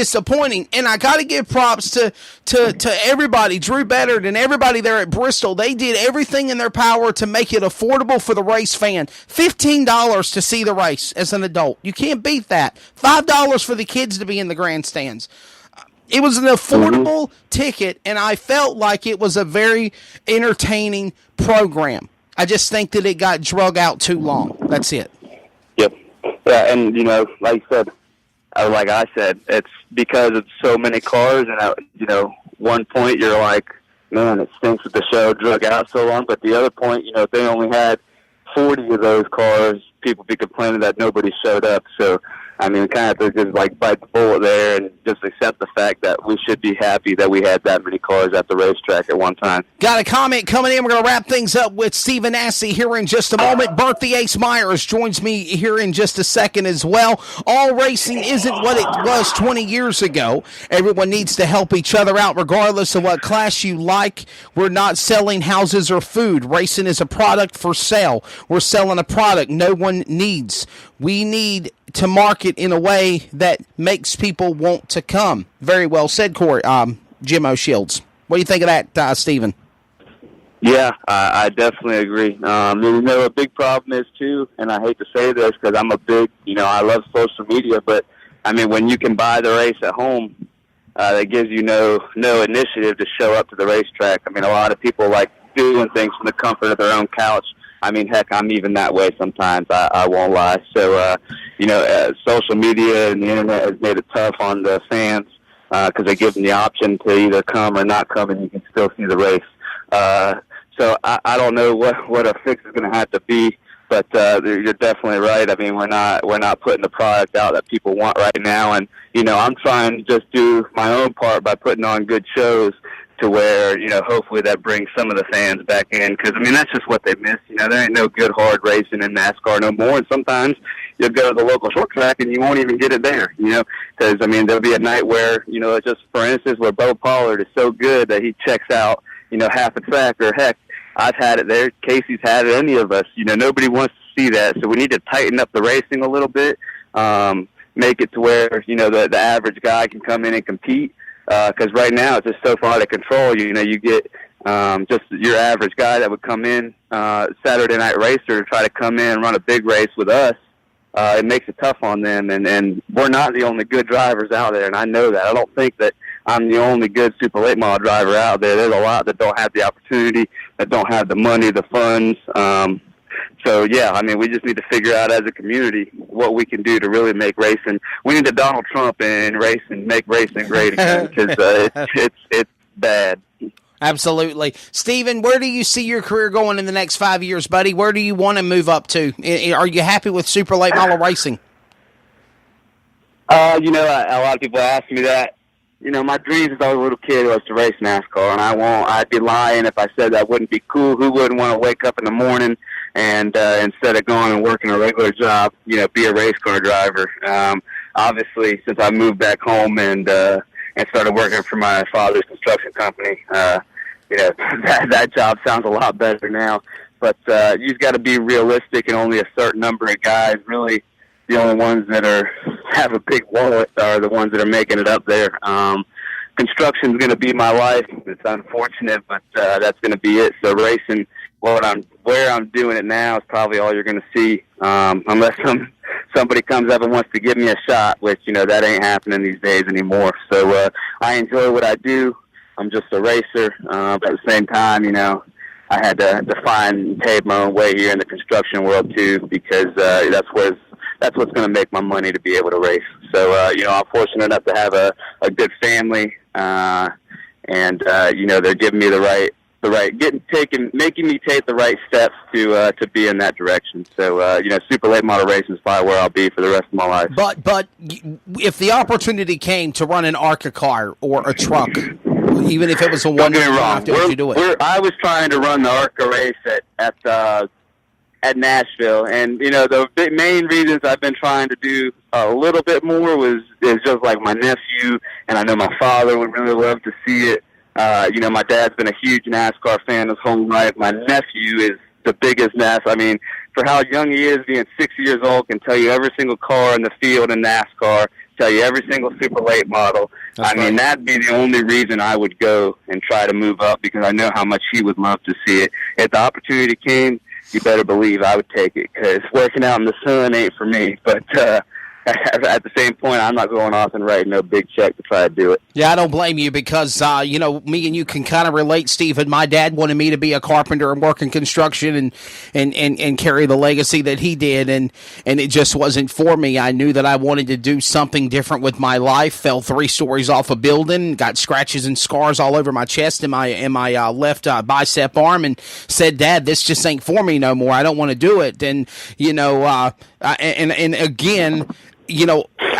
disappointing. And I got to give props to everybody, Drew Beddard and everybody there at Bristol. They did everything in their power to make it affordable for the race fan. $15 to see the race as an adult. You can't beat that. $5 for the kids to be in the grandstands. It was an affordable ticket, and I felt like it was a very entertaining program. I just think that it got drug out too long. That's it. Yep. Yeah, and, like I said, it's because it's so many cars, and at, one point you're like, man, it stinks that the show drug out so long. But the other point, if they only had 40 of those cars, people be complaining that nobody showed up. So, I mean, kind of have to just bite the bullet there and just accept the fact that we should be happy that we had that many cars at the racetrack at one time. Got a comment coming in. We're going to wrap things up with Stephen Assey here in just a moment. Bert the Ace Myers joins me here in just a second as well. All racing isn't what it was 20 years ago. Everyone needs to help each other out regardless of what class you like. We're not selling houses or food. Racing is a product for sale. We're selling a product no one needs. We need to market in a way that makes people want to come. Very well said, Corey, Jim O'Shields. What do you think of that, Stephen? Yeah, I definitely agree. A big problem is, too, and I hate to say this because I'm a big, I love social media, but, I mean, when you can buy the race at home, that gives you no initiative to show up to the racetrack. I mean, a lot of people like doing things from the comfort of their own couch. I mean, heck, I'm even that way sometimes. I won't lie. So, social media and the internet has made it tough on the fans because they give them the option to either come or not come, and you can still see the race. So I don't know what a fix is going to have to be, but you're definitely right. I mean, we're not putting the product out that people want right now, and I'm trying to just do my own part by putting on good shows to where, hopefully that brings some of the fans back in. Because, I mean, that's just what they miss. There ain't no good hard racing in NASCAR no more. And sometimes you'll go to the local short track and you won't even get it there, Because, I mean, there'll be a night where, just for instance, where Bo Pollard is so good that he checks out, half a track. Or, heck, I've had it there. Casey's had it, any of us. Nobody wants to see that. So we need to tighten up the racing a little bit, make it to where, the average guy can come in and compete. Because right now it's just so far out of control. You get just your average guy that would come in, Saturday night racer, to try to come in and run a big race with us. It makes it tough on them, and we're not the only good drivers out there, and I know that. I don't think that I'm the only good super late model driver out there. There's a lot that don't have the opportunity, that don't have the money, the funds. So, yeah, I mean, we just need to figure out as a community what we can do to really make racing. We need to Donald Trump in racing, make racing great again, because it's bad. Absolutely. Stephen, where do you see your career going in the next 5 years, buddy? Where do you want to move up to? Are you happy with super late model racing? A lot of people ask me that. My dreams as I was a little kid was to race NASCAR, and I'd be lying if I said that wouldn't be cool. Who wouldn't want to wake up in the morning and instead of going and working a regular job, be a race car driver? Obviously, since I moved back home and started working for my father's construction company, that job sounds a lot better now. But you've got to be realistic, and only a certain number of guys really. The only ones that have a big wallet are the ones that are making it up there. Construction's going to be my life. It's unfortunate, but that's going to be it. So racing, where I'm doing it now is probably all you're going to see, unless somebody comes up and wants to give me a shot, which that ain't happening these days anymore. So I enjoy what I do. I'm just a racer, but at the same time, I had to find and pave my own way here in the construction world too, because that's what's going to make my money to be able to race. So, I'm fortunate enough to have a good family, and they're giving me making me take the right steps to be in that direction. So, super late model racing is probably where I'll be for the rest of my life. But if the opportunity came to run an ARCA car or a truck, even if it was a one, would you do it? I was trying to run the ARCA race at Nashville, and the main reasons I've been trying to do a little bit more is just like my nephew, and I know my father would really love to see it. My dad's been a huge NASCAR fan his whole life. My nephew is the biggest NASCAR. I mean, for how young he is, being 6 years old, can tell you every single car in the field in NASCAR, tell you, every single super late model. That's I mean, that'd be the only reason I would go and try to move up, because I know how much he would love to see it. If the opportunity came, you better believe I would take it, because working out in the sun ain't for me. But at the same point, I'm not going off and writing no big check to try to do it. Yeah, I don't blame you, because, me and you can kind of relate, Stephen. My dad wanted me to be a carpenter and work in construction and carry the legacy that he did, and it just wasn't for me. I knew that I wanted to do something different with my life. Fell 3 stories off a building, got scratches and scars all over my chest and my left bicep arm, and said, Dad, this just ain't for me no more. I don't want to do it. And, again,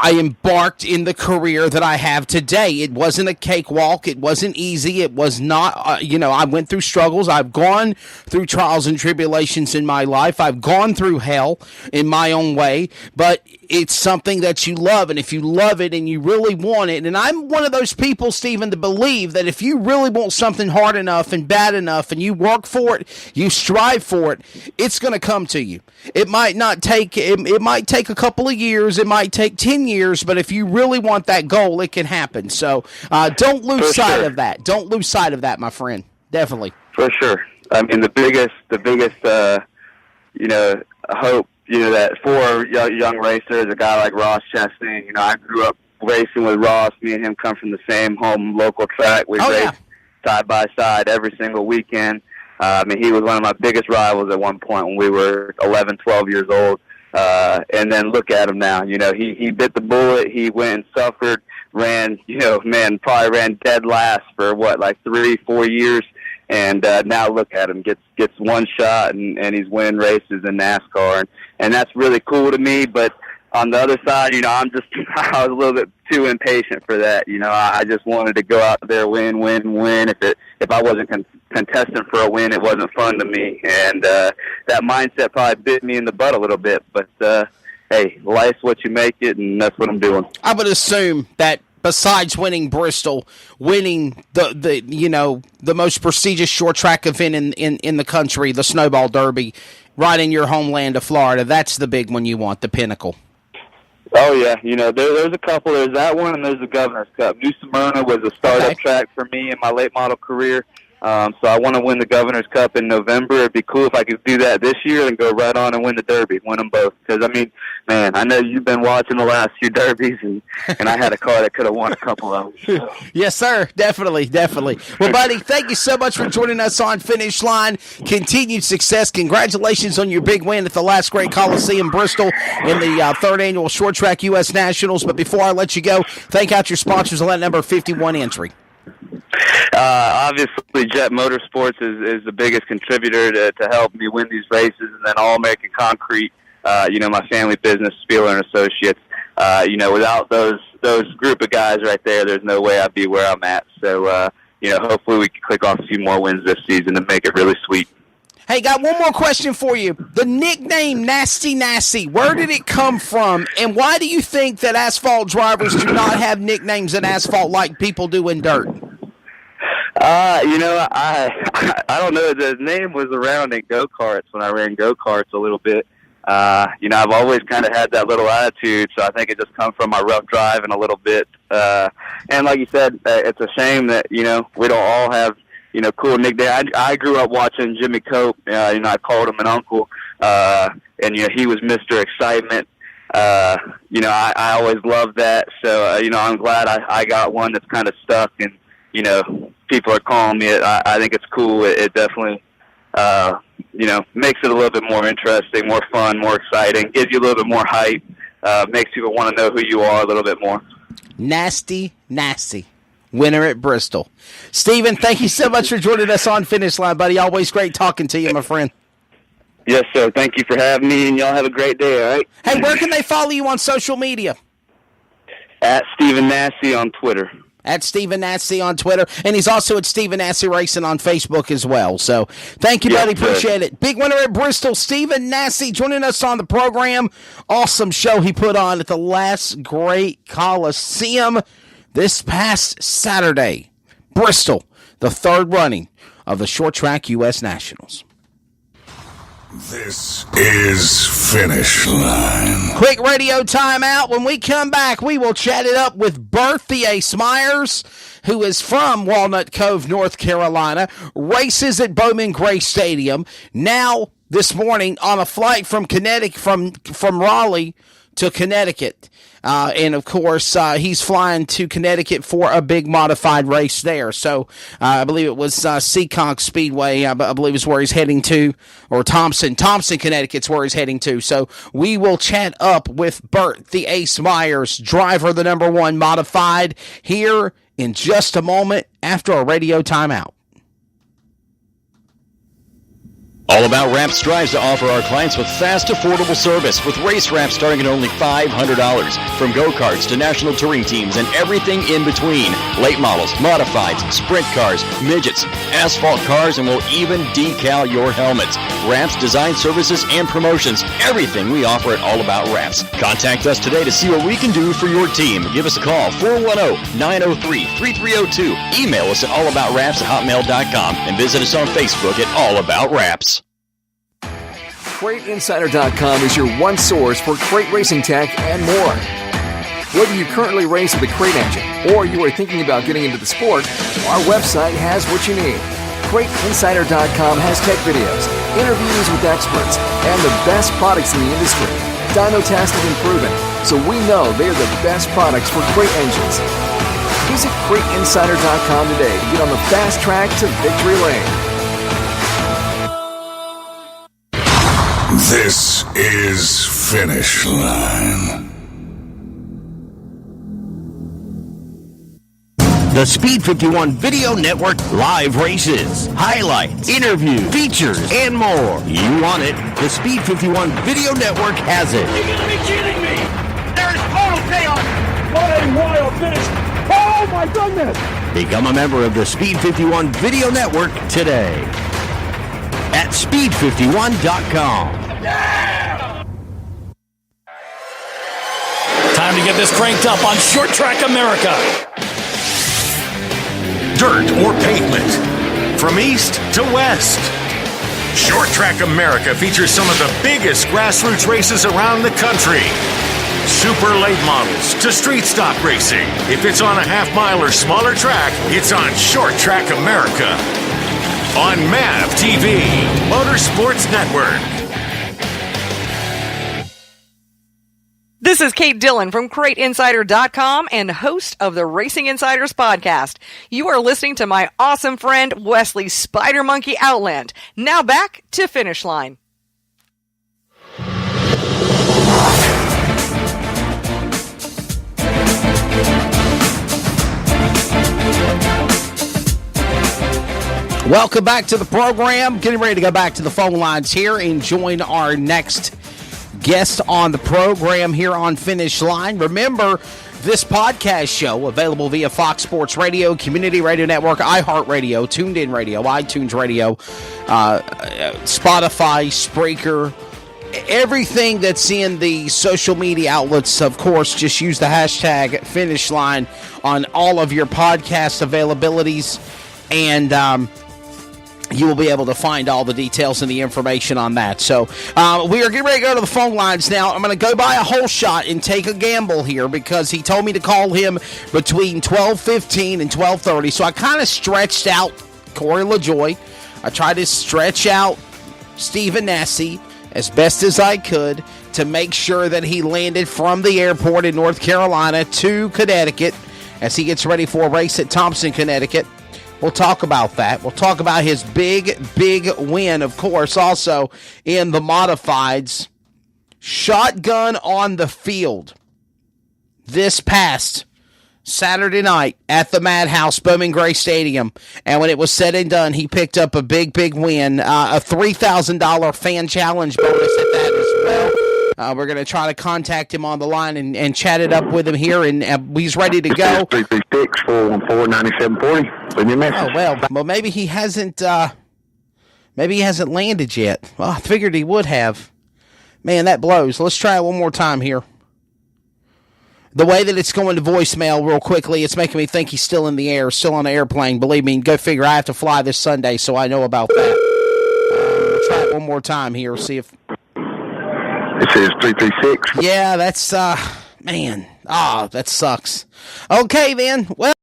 I embarked in the career that I have today. It wasn't a cakewalk. It wasn't easy. It was not, I went through struggles. I've gone through trials and tribulations in my life. I've gone through hell in my own way, but it's something that you love. And if you love it and you really want it, and I'm one of those people, Stephen, to believe that if you really want something hard enough and bad enough and you work for it, you strive for it, it's going to come to you. It might not take, it might take a couple of years. It might take 10 years, but if you really want that goal, it can happen. So don't lose sight of that. Don't lose sight of that, my friend. Definitely. For sure. I mean, the biggest, hope, that for young racers, a guy like Ross Chastain, I grew up racing with Ross. Me and him come from the same home local track. We raced side by side every single weekend. He was one of my biggest rivals at one point when we were 11, 12 years old. And then look at him now. He bit the bullet. He went and suffered, probably ran dead last for 3-4 years. And now look at him, gets one shot, and he's winning races in NASCAR. And that's really cool to me. But on the other side, I was a little bit too impatient for that. I just wanted to go out there, win. If I wasn't contestant for a win, it wasn't fun to me. And that mindset probably bit me in the butt a little bit. But, hey, life's what you make it, and that's what I'm doing. I would assume that besides winning Bristol, winning the most prestigious short track event in the country, the Snowball Derby, right in your homeland of Florida, that's the big one you want, the pinnacle. Oh, yeah. There's a couple. There's that one, and there's the Governor's Cup. New Smyrna was a startup track for me in my late model career. So I want to win the Governor's Cup in November. It'd be cool if I could do that this year and go right on and win the Derby, win them both. Because, I know you've been watching the last few Derbies, and I had a car that could have won a couple of them. So. Yes, sir. Definitely. Well, buddy, thank you so much for joining us on Finish Line. Continued success. Congratulations on your big win at the last Great Coliseum, Bristol, in the third annual Short Track U.S. Nationals. But before I let you go, thank out your sponsors on that number 51 entry. Obviously, Jet Motorsports is the biggest contributor to help me win these races, and then All American Concrete, my family business, Spieler and Associates. Without those group of guys right there, there's no way I'd be where I'm at. So, hopefully we can click off a few more wins this season and make it really sweet. Hey, got one more question for you. The nickname Nasty Nasty, where did it come from, and why do you think that asphalt drivers do not have nicknames in asphalt like people do in dirt? I don't know. The name was around in go-karts when I ran go-karts a little bit. I've always kind of had that little attitude, so I think it just comes from my rough driving a little bit. And like you said, it's a shame that, we don't all have, cool nicknames. I grew up watching Jimmy Cope. I called him an uncle. And, he was Mr. Excitement. I always loved that. So, I'm glad I got one that's kind of stuck, and, people are calling me it. I think it's cool. It definitely, makes it a little bit more interesting, more fun, more exciting, gives you a little bit more hype, makes people want to know who you are a little bit more. Nasty, winner at Bristol. Stephen, thank you so much for joining us on Finish Line, buddy. Always great talking to you, my friend. Yes, sir. Thank you for having me, and y'all have a great day, all right? Hey, where can they follow you on social media? At Stephen Nassie on Twitter. At Stephen Nassie on Twitter, and he's also at Stephen Nassie Racing on Facebook as well. So thank you, buddy. Appreciate it. Big winner at Bristol, Stephen Nassie, joining us on the program. Awesome show he put on at the last Great Coliseum this past Saturday. Bristol, the third running of the Short Track U.S. Nationals. This is Finish Line. Quick radio timeout. When we come back, we will chat it up with Bert the Ace Myers, who is from Walnut Cove, North Carolina, races at Bowman Gray Stadium. Now, this morning, on a flight from Connecticut, from Raleigh to Connecticut. And of course, he's flying to Connecticut for a big modified race there. So, I believe it was, Seekonk Speedway, I believe is where he's heading to, or Thompson, Connecticut's where he's heading to. So, we will chat up with Bert, the Ace Myers, driver of the number 1 modified, here in just a moment after a radio timeout. All About Wraps strives to offer our clients with fast, affordable service with race wraps starting at only $500. From go-karts to national touring teams and everything in between. Late models, modifieds, sprint cars, midgets, asphalt cars, and we'll even decal your helmets. Wraps, design services, and promotions. Everything we offer at All About Wraps. Contact us today to see what we can do for your team. Give us a call, 410-903-3302. Email us at allaboutraps@hotmail.com and visit us on Facebook at All About Wraps. CrateInsider.com is your one source for crate racing tech and more. Whether you currently race with a crate engine or you are thinking about getting into the sport, our website has what you need. CrateInsider.com has tech videos, interviews with experts, and the best products in the industry. Dyno tested and proven, so we know they're the best products for crate engines. Visit CrateInsider.com today to get on the fast track to victory lane. This is Finish Line. The Speed 51 Video Network live races, highlights, interviews, features, and more. You want it, the Speed 51 Video Network has it. You gotta be kidding me! There's total chaos! What a wild finish! Oh my goodness! Become a member of the Speed 51 Video Network today at speed51.com. Yeah! Time to get this cranked up on Short Track America. Dirt or pavement, from east to west. Short Track America features some of the biggest grassroots races around the country. Super late models to street stock racing. If it's on a half mile or smaller track, it's on Short Track America. On MAV TV, Motorsports Network. This is Kate Dillon from CrateInsider.com and host of the Racing Insiders podcast. You are listening to my awesome friend Wesley Spider Monkey Outland. Now back to Finish Line. Welcome back to the program. Getting ready to go back to the phone lines here and join our next guest on the program here on Finish Line. Remember, this podcast show available via Fox Sports Radio, Community Radio Network, iHeartRadio, TuneIn Radio, iTunes Radio, Spotify, Spreaker, everything that's in the social media outlets. Of course, just use the hashtag Finish Line on all of your podcast availabilities, and you will be able to find all the details and the information on that. So we are getting ready to go to the phone lines now. I'm going to go by a whole shot and take a gamble here because he told me to call him between 12:15 and 12:30. So I kind of stretched out Corey LaJoy. I tried to stretch out Stephen Nassie as best as I could to make sure that he landed from the airport in North Carolina to Connecticut as he gets ready for a race at Thompson, Connecticut. We'll talk about that. We'll talk about his big win, of course, also in the modifieds. Shotgun on the field this past Saturday night at the Madhouse, Bowman Gray Stadium. And when it was said and done, he picked up a big win, a $3,000 fan challenge bonus at that as well. We're going to try to contact him on the line and chat it up with him here, and he's ready to go. 336-414-9740. Leave me a message. Oh, well, maybe he hasn't landed yet. Well, I figured he would have. Man, that blows. Let's try it one more time here. The way that it's going to voicemail real quickly, it's making me think he's still in the air, still on an airplane. Believe me, go figure. I have to fly this Sunday, so I know about that. We'll try it one one more time here. See if It says 336. Yeah, that's man. That sucks. Okay then. Well.